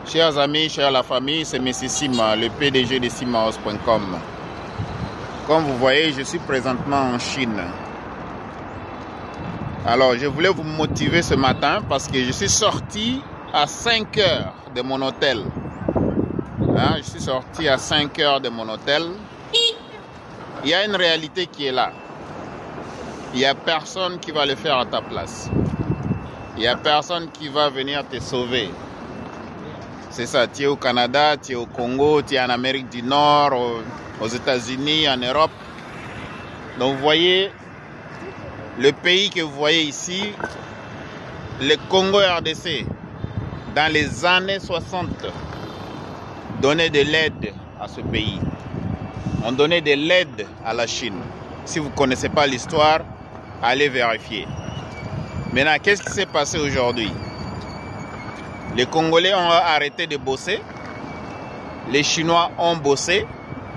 Chers amis, chers la famille, c'est M. Sima, le PDG de simahouse.com. Comme vous voyez, je suis présentement en Chine. Alors, je voulais vous motiver ce matin parce que je suis sorti à 5 heures de mon hôtel. Je suis sorti à 5 heures de mon hôtel. Il y a une réalité qui est là. Il n'y a personne qui va le faire à ta place. Il n'y a personne qui va venir te sauver. C'est ça, tu es au Canada, tu es au Congo, tu es en Amérique du Nord, aux États-Unis, en Europe. Donc vous voyez, le pays que vous voyez ici, le Congo RDC, dans les années 60, donnait de l'aide à ce pays. On donnait de l'aide à la Chine. Si vous ne connaissez pas l'histoire, allez vérifier. Maintenant, qu'est-ce qui s'est passé aujourd'hui? Les Congolais ont arrêté de bosser, les Chinois ont bossé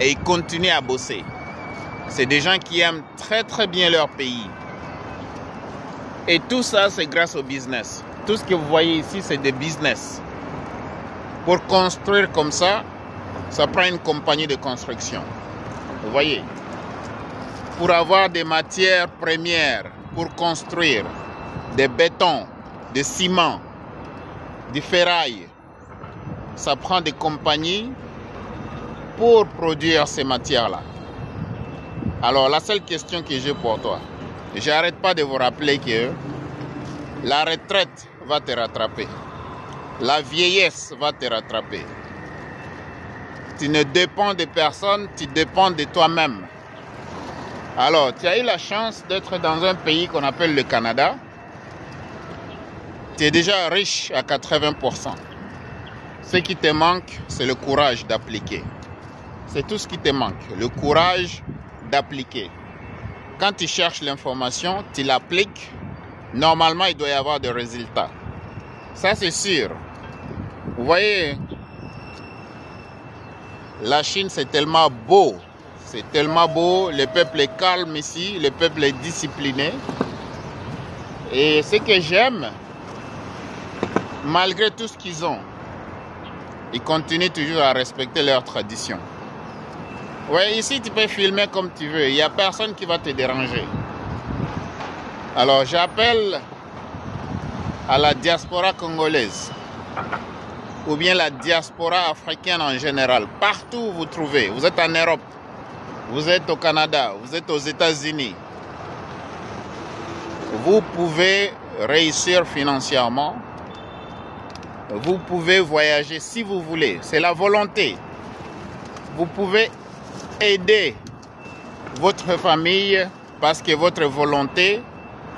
et ils continuent à bosser. C'est des gens qui aiment très très bien leur pays. Et tout ça, c'est grâce au business. Tout ce que vous voyez ici, c'est des business. Pour construire comme ça, ça prend une compagnie de construction. Vous voyez? Pour avoir des matières premières, pour construire des bétons, des ciments, du ferraille, ça prend des compagnies pour produire ces matières-là. Alors la seule question que j'ai pour toi, j'arrête pas de vous rappeler que la retraite va te rattraper, la vieillesse va te rattraper. Tu ne dépends de personne, tu dépends de toi-même. Alors tu as eu la chance d'être dans un pays qu'on appelle le Canada. Tu es déjà riche à 80%. Ce qui te manque, c'est le courage d'appliquer. C'est tout ce qui te manque, le courage d'appliquer. Quand tu cherches l'information, tu l'appliques, normalement il doit y avoir des résultats. Ça c'est sûr. Vous voyez, la Chine c'est tellement beau. C'est tellement beau, le peuple est calme ici, le peuple est discipliné. Et ce que j'aime, malgré tout ce qu'ils ont, ils continuent toujours à respecter leurs traditions. Oui, ici tu peux filmer comme tu veux, il n'y a personne qui va te déranger. Alors j'appelle à la diaspora congolaise, ou bien la diaspora africaine en général, partout où vous trouvez, vous êtes en Europe, vous êtes au Canada, vous êtes aux États-Unis, vous pouvez réussir financièrement. Vous pouvez voyager si vous voulez, c'est la volonté. Vous pouvez aider votre famille parce que votre volonté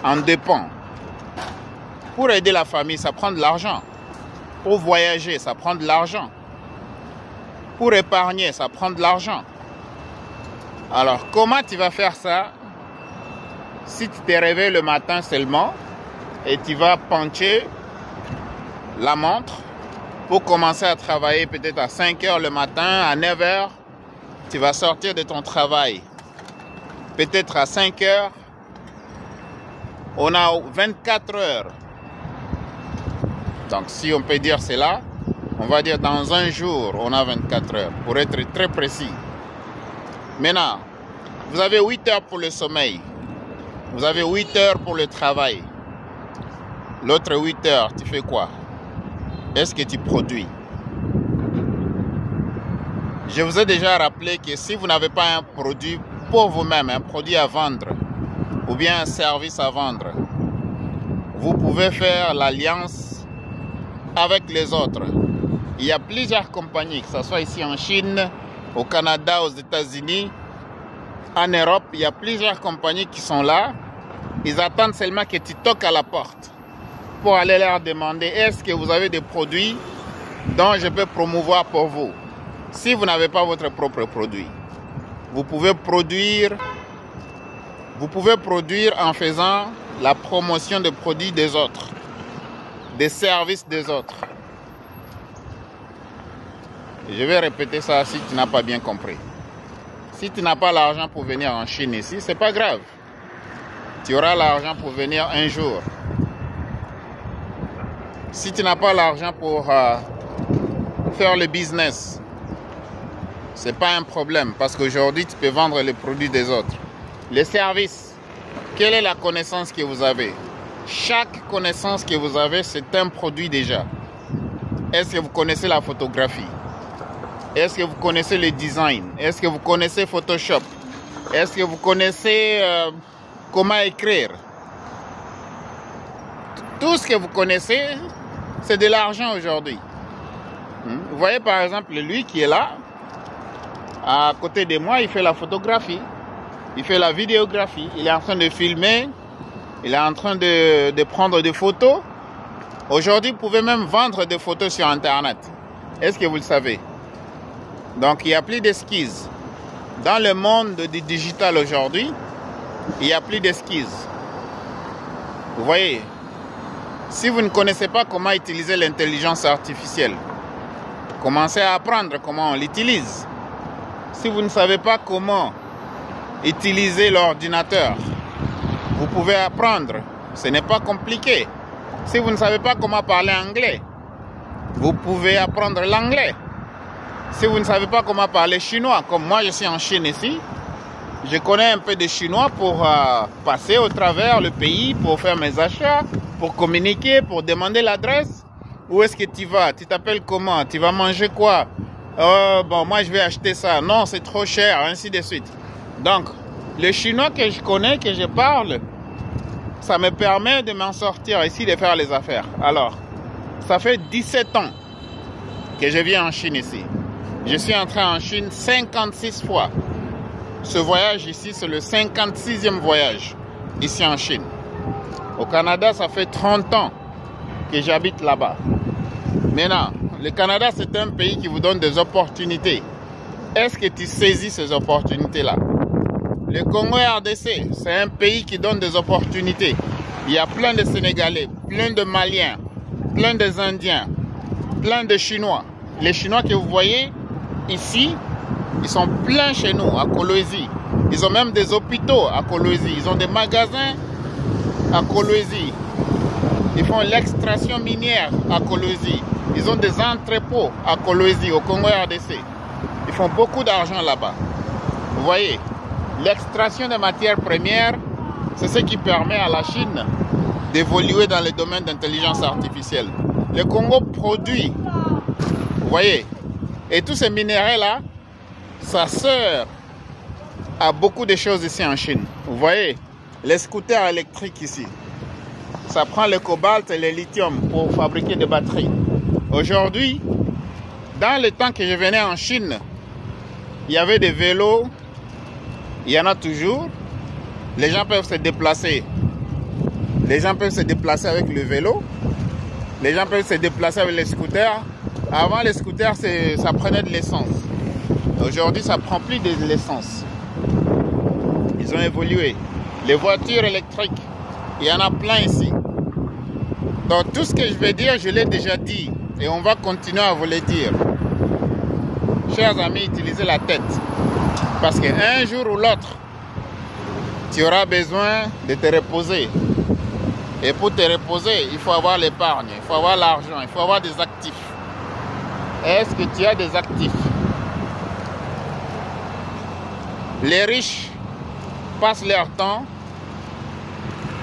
en dépend. Pour aider la famille, ça prend de l'argent. Pour voyager, ça prend de l'argent. Pour épargner, ça prend de l'argent. Alors, comment tu vas faire ça si tu te réveilles le matin seulement et tu vas puncher la montre pour commencer à travailler peut-être à 5 heures le matin, à 9 heures, tu vas sortir de ton travail. Peut-être à 5 heures, on a 24 heures. Donc si on peut dire cela, on va dire dans un jour, on a 24 heures, pour être très précis. Maintenant, vous avez 8 heures pour le sommeil. Vous avez 8 heures pour le travail. L'autre 8 heures, tu fais quoi? Est-ce que tu produis? Je vous ai déjà rappelé que si vous n'avez pas un produit pour vous-même, un produit à vendre, ou bien un service à vendre, vous pouvez faire l'alliance avec les autres. Il y a plusieurs compagnies, que ce soit ici en Chine, au Canada, aux États-Unis, en Europe, il y a plusieurs compagnies qui sont là. Ils attendent seulement que tu toques à la porte pour aller leur demander est-ce que vous avez des produits dont je peux promouvoir pour vous. Si vous n'avez pas votre propre produit, vous pouvez produire en faisant la promotion des produits des autres, des services des autres. Je vais répéter ça si tu n'as pas bien compris. Si tu n'as pas l'argent pour venir en Chine ici, c'est pas grave. Tu auras l'argent pour venir un jour. Si tu n'as pas l'argent pour faire le business, c'est pas un problème parce qu'aujourd'hui, tu peux vendre les produits des autres. Les services, quelle est la connaissance que vous avez? Chaque connaissance que vous avez, c'est un produit déjà. Est-ce que vous connaissez la photographie? Est-ce que vous connaissez le design? Est-ce que vous connaissez Photoshop? Est-ce que vous connaissez comment écrire? Tout ce que vous connaissez, c'est de l'argent aujourd'hui. Vous voyez par exemple lui qui est là, à côté de moi, il fait la photographie, il fait la vidéographie, il est en train de filmer, il est en train de prendre des photos. Aujourd'hui, vous pouvez même vendre des photos sur Internet. Est-ce que vous le savez? Donc, il n'y a plus d'esquisses. Dans le monde du digital aujourd'hui, il n'y a plus d'esquisses. Vous voyez, si vous ne connaissez pas comment utiliser l'intelligence artificielle, commencez à apprendre comment on l'utilise. Si vous ne savez pas comment utiliser l'ordinateur, vous pouvez apprendre. Ce n'est pas compliqué. Si vous ne savez pas comment parler anglais, vous pouvez apprendre l'anglais. Si vous ne savez pas comment parler chinois, comme moi je suis en Chine ici, je connais un peu de chinois pour passer au travers le pays, pour faire mes achats, pour communiquer, pour demander l'adresse. Où est-ce que tu vas? Tu t'appelles comment? Tu vas manger quoi? Bon, moi je vais acheter ça. Non, c'est trop cher, ainsi de suite. Donc, le chinois que je connais, que je parle, ça me permet de m'en sortir ici, de faire les affaires. Alors, ça fait 17 ans que je viens en Chine ici. Je suis entré en Chine 56 fois. Ce voyage ici, c'est le 56e voyage ici en Chine. Au Canada, ça fait 30 ans que j'habite là-bas. Maintenant, le Canada, c'est un pays qui vous donne des opportunités. Est-ce que tu saisis ces opportunités-là? Le Congo RDC, c'est un pays qui donne des opportunités. Il y a plein de Sénégalais, plein de Maliens, plein des Indiens, plein de Chinois. Les Chinois que vous voyez ici, ils sont pleins chez nous, à Kolwezi. Ils ont même des hôpitaux à Kolwezi. Ils ont des magasins à Kolwezi. Ils font l'extraction minière à Kolwezi. Ils ont des entrepôts à Kolwezi, au Congo RDC. Ils font beaucoup d'argent là-bas. Vous voyez, l'extraction des matières premières, c'est ce qui permet à la Chine d'évoluer dans le domaine d'intelligence artificielle. Le Congo produit, vous voyez, et tous ces minéraux-là, ça sert à beaucoup de choses ici en Chine. Vous voyez, les scooters électriques ici, ça prend le cobalt et le lithium pour fabriquer des batteries. Aujourd'hui, dans le temps que je venais en Chine, il y avait des vélos, il y en a toujours. Les gens peuvent se déplacer. Les gens peuvent se déplacer avec le vélo. Les gens peuvent se déplacer avec les scooters. Avant, les scooters, ça prenait de l'essence. Aujourd'hui, ça prend plus de l'essence. Ils ont évolué. Les voitures électriques, il y en a plein ici. Donc, tout ce que je vais dire, je l'ai déjà dit. Et on va continuer à vous le dire. Chers amis, utilisez la tête. Parce qu'un jour ou l'autre, tu auras besoin de te reposer. Et pour te reposer, il faut avoir l'épargne, il faut avoir l'argent, il faut avoir des actifs. Est-ce que tu as des actifs? Les riches passent leur temps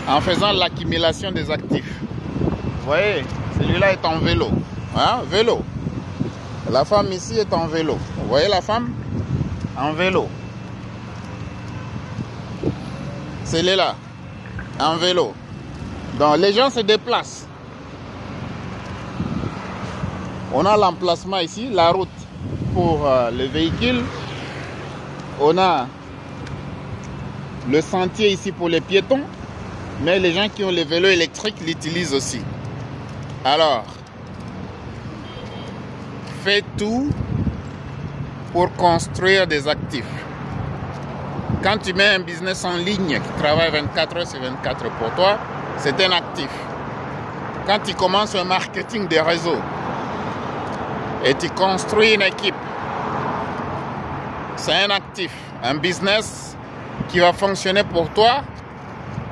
en faisant l'accumulation des actifs. Vous voyez, celui-là est en vélo. Hein? Vélo. La femme ici est en vélo. Vous voyez la femme? En vélo. Celui-là, en vélo. Donc les gens se déplacent. On a l'emplacement ici, la route pour le véhicule. On a le sentier ici pour les piétons. Mais les gens qui ont les vélos électriques l'utilisent aussi. Alors, fais tout pour construire des actifs. Quand tu mets un business en ligne qui travaille 24 heures sur 24 pour toi, c'est un actif. Quand tu commences un marketing de réseau et tu construis une équipe, c'est un actif, un business qui va fonctionner pour toi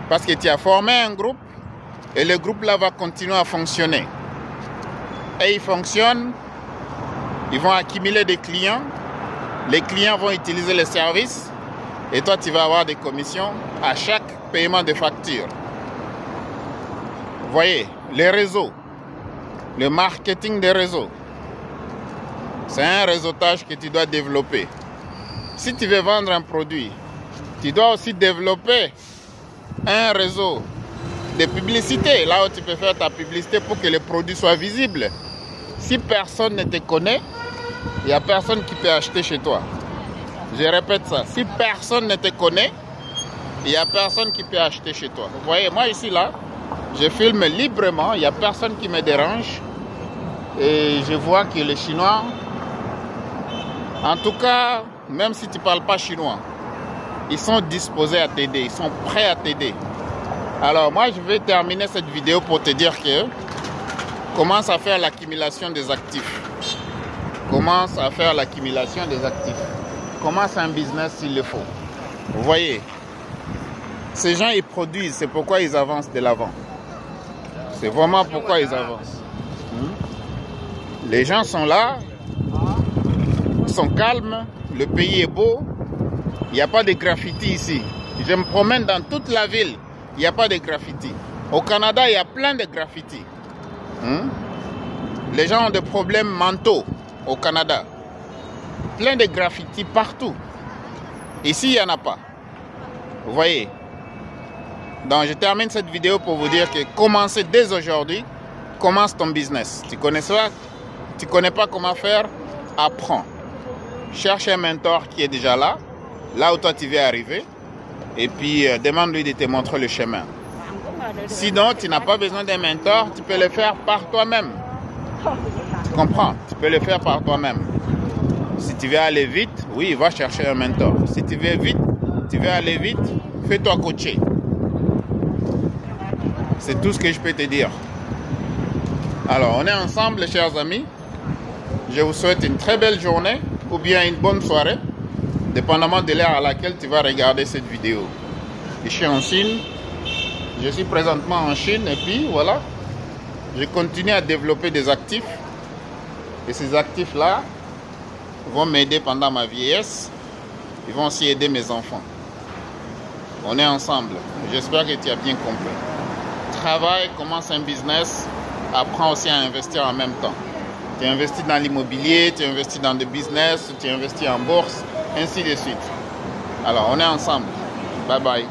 parce que tu as formé un groupe et le groupe là va continuer à fonctionner. Et il fonctionne Ils vont accumuler des clients. Les clients vont utiliser les services. Et toi, tu vas avoir des commissions à chaque paiement de facture. Vous voyez, les réseaux, le marketing des réseaux, c'est un réseautage que tu dois développer. Si tu veux vendre un produit, tu dois aussi développer un réseau de publicité, là où tu peux faire ta publicité pour que le produit soit visible. Si personne ne te connaît, il n'y a personne qui peut acheter chez toi. Je répète ça, si personne ne te connaît, il n'y a personne qui peut acheter chez toi. Vous voyez, moi ici là, je filme librement, il n'y a personne qui me dérange. Et je vois que les Chinois, en tout cas, même si tu ne parles pas chinois, ils sont disposés à t'aider, ils sont prêts à t'aider. Alors moi, je vais terminer cette vidéo pour te dire que commence à faire l'accumulation des actifs. Commence à faire l'accumulation des actifs. Commence un business s'il le faut. Vous voyez, ces gens, ils produisent, c'est pourquoi ils avancent de l'avant. C'est vraiment pourquoi ils avancent. Les gens sont là, ils sont calmes, le pays est beau, il n'y a pas de graffiti ici. Je me promène dans toute la ville, il n'y a pas de graffiti. Au Canada, il y a plein de graffiti. Les gens ont des problèmes mentaux au Canada. Plein de graffiti partout. Ici, il n'y en a pas. Vous voyez. Donc, je termine cette vidéo pour vous dire que commencez dès aujourd'hui. Commence ton business. Tu connais pas comment faire? Apprends. Cherche un mentor qui est déjà là. Là où toi tu veux arriver. Et puis, demande-lui de te montrer le chemin. Sinon, tu n'as pas besoin d'un mentor. Tu peux le faire par toi-même. Tu comprends? Tu peux le faire par toi-même. Si tu veux aller vite, oui, va chercher un mentor. Si tu veux aller vite, fais-toi coacher. C'est tout ce que je peux te dire. Alors, on est ensemble, chers amis. Je vous souhaite une très belle journée ou bien une bonne soirée, dépendamment de l'heure à laquelle tu vas regarder cette vidéo. Je suis en Chine. Je suis présentement en Chine et puis voilà. Je continue à développer des actifs. Et ces actifs-là vont m'aider pendant ma vieillesse. Ils vont aussi aider mes enfants. On est ensemble. J'espère que tu as bien compris. Travaille, commence un business. Apprends aussi à investir en même temps. Tu investis dans l'immobilier, tu investis dans des business, tu investis en bourse, ainsi de suite. Alors, on est ensemble. Bye bye.